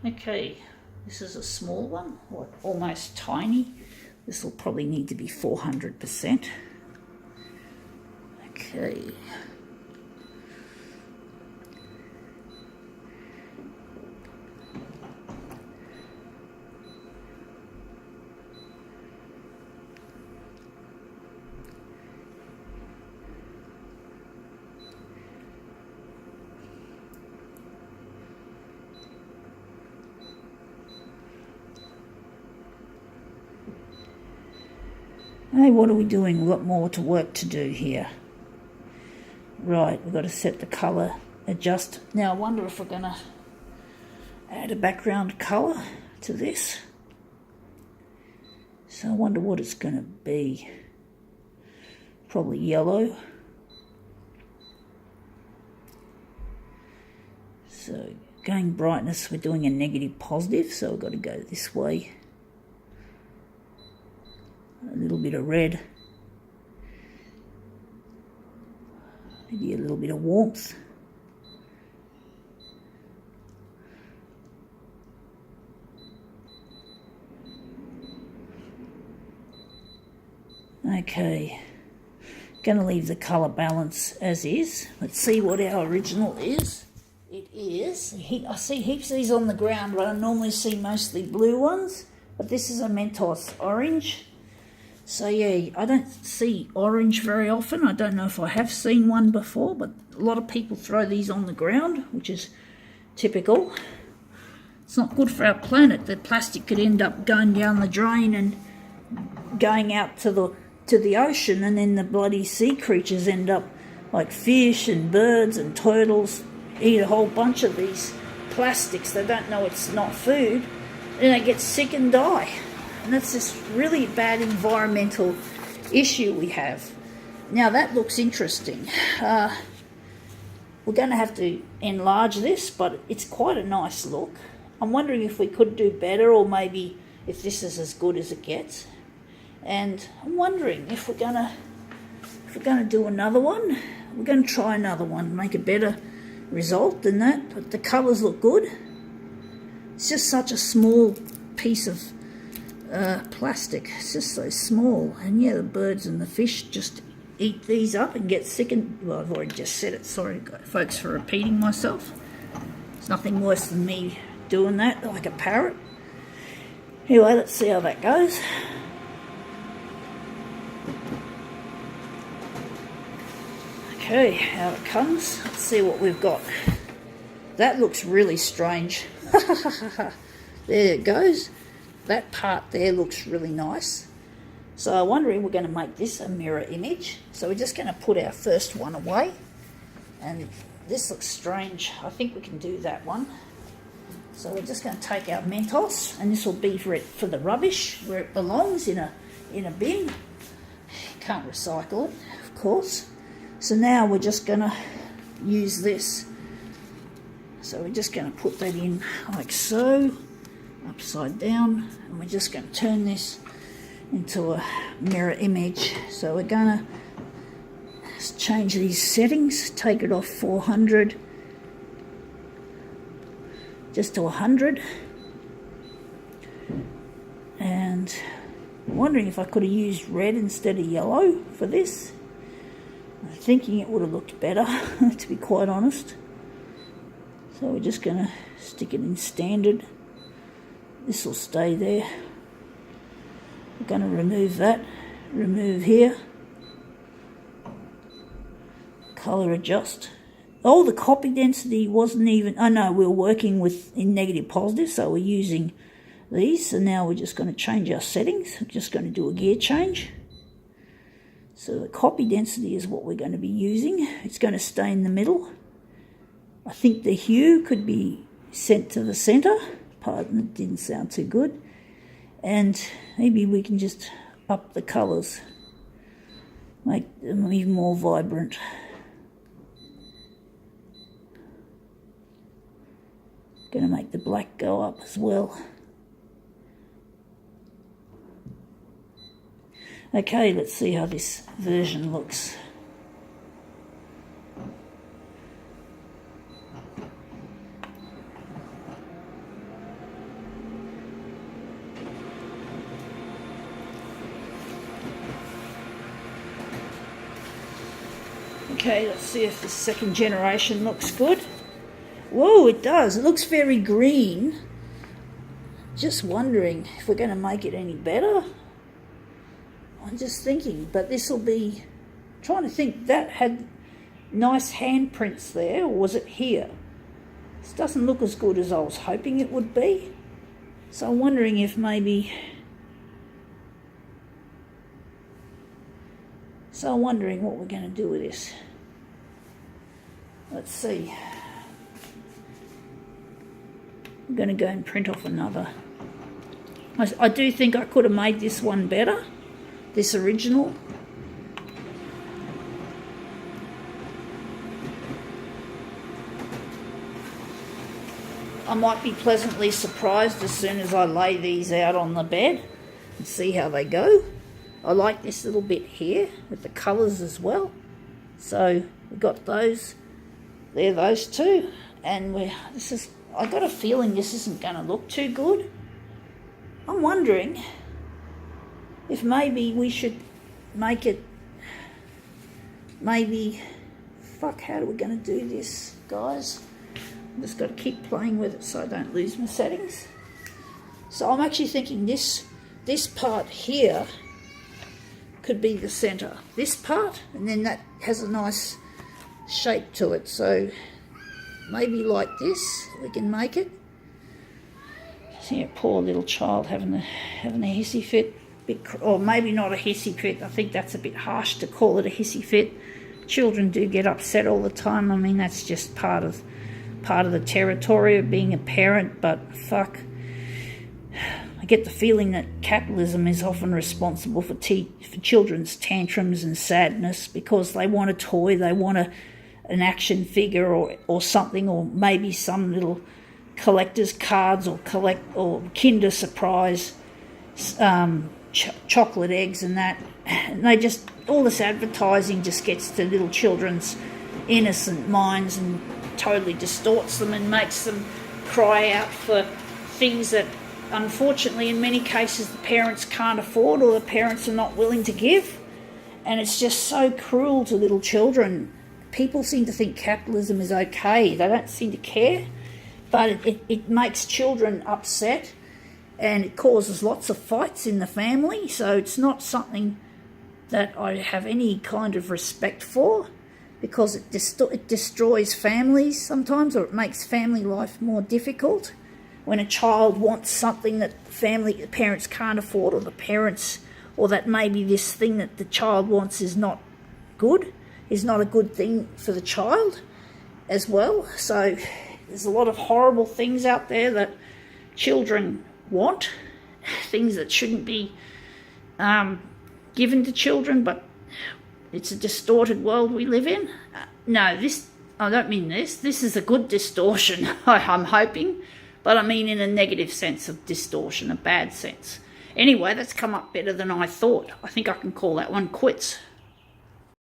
Okay, this is a small one, or almost tiny. This will probably need to be 400%. Okay. Hey, what are we doing? We've got more to work to do here. Right, we've got to set the colour, adjust. Now I wonder if we're going to add a background colour to this. So I wonder what it's going to be. Probably yellow. So going brightness, we're doing a negative positive, so we've got to go this way. A little bit of red. Maybe a little bit of warmth. Okay, going to leave the colour balance as is. Let's see what our original is. It is, I see heaps of these on the ground, but I normally see mostly blue ones, but this is a Mentos orange. So yeah, I don't see orange very often. I don't know if I have seen one before, but a lot of people throw these on the ground, which is typical. It's not good for our planet. The plastic could end up going down the drain and going out to the ocean, and then the bloody sea creatures end up, like fish and birds and turtles, eat a whole bunch of these plastics. They don't know it's not food, and they get sick and die. And that's this really bad environmental issue we have. Now that looks interesting. We're going to have to enlarge this, but it's quite a nice look. I'm wondering if we could do better, or maybe if this is as good as it gets. And I'm wondering if we're going to do another one. We're going to try another one, make a better result than that. But the colours look good. It's just such a small piece of plastic. It's just so small, and yeah, the birds and the fish just eat these up and get sick. And well, I've already just said it, sorry folks for repeating myself. It's nothing worse than me doing that like a parrot. Anyway, let's see how that goes. Okay, out it comes. Let's see what we've got. That looks really strange. There it goes. That part there looks really nice. So I'm wondering, we're going to make this a mirror image. So we're just going to put our first one away. And this looks strange. I think we can do that one. So we're just going to take our Mentos, and this will be for the rubbish, where it belongs, in a bin. Can't recycle it, of course. So now we're just going to use this. So we're just going to put that in like so, upside down, and we're just going to turn this into a mirror image. So we're going to change these settings, take it off 400 just to 100, and I'm wondering if I could have used red instead of yellow for this. I'm thinking it would have looked better, to be quite honest. So we're just going to stick it in standard. This will stay there. We're going to remove that. Remove here. Colour adjust. Oh, the copy density wasn't even... Oh no, we were working in negative positive, so we're using these. So now we're just going to change our settings. We're just going to do a gear change. So the copy density is what we're going to be using. It's going to stay in the middle. I think the hue could be sent to the centre. Pardon, it didn't sound too good. And maybe we can just up the colours, make them even more vibrant. Going to make the black go up as well. Okay, let's see how this version looks. Okay, let's see if the second generation looks good. Whoa, it does. It looks very green. Just wondering if we're going to make it any better. I'm just thinking, but this will be... Trying to think, that had nice handprints there, or was it here? This doesn't look as good as I was hoping it would be. So I'm wondering if maybe... So I'm wondering what we're going to do with this. Let's see. I'm going to go and print off another. I do think I could have made this one better, this original. I might be pleasantly surprised as soon as I lay these out on the bed and see how they go. I like this little bit here with the colours as well. So we've got those. There, those two. And I got a feeling this isn't going to look too good. I'm wondering if maybe we should make it, how are we going to do this, guys? I've just got to keep playing with it so I don't lose my settings. So I'm actually thinking this part here could be the centre. This part, and then that has a nice shape to it. So maybe like this, we can make it. See a poor little child having a hissy fit, or maybe not a hissy fit. I think that's a bit harsh to call it a hissy fit. Children do get upset all the time. I mean, that's just part of the territory of being a parent. But fuck, I get the feeling that capitalism is often responsible for children's tantrums and sadness because they want a toy, they want an action figure or something, or maybe some little collector's cards or Kinder Surprise chocolate eggs and that. And they just, all this advertising just gets to little children's innocent minds and totally distorts them and makes them cry out for things that unfortunately in many cases the parents can't afford or the parents are not willing to give. And it's just so cruel to little children. People seem to think capitalism is okay. They don't seem to care. But it makes children upset and it causes lots of fights in the family. So it's not something that I have any kind of respect for because it destroys families sometimes, or it makes family life more difficult. When a child wants something that the parents can't afford, or that maybe this thing that the child wants is not a good thing for the child as well. So there's a lot of horrible things out there that children want, things that shouldn't be given to children, but it's a distorted world we live in. I don't mean this. This is a good distortion, I'm hoping, but I mean in a negative sense of distortion, a bad sense. Anyway, that's come up better than I thought. I think I can call that one quits.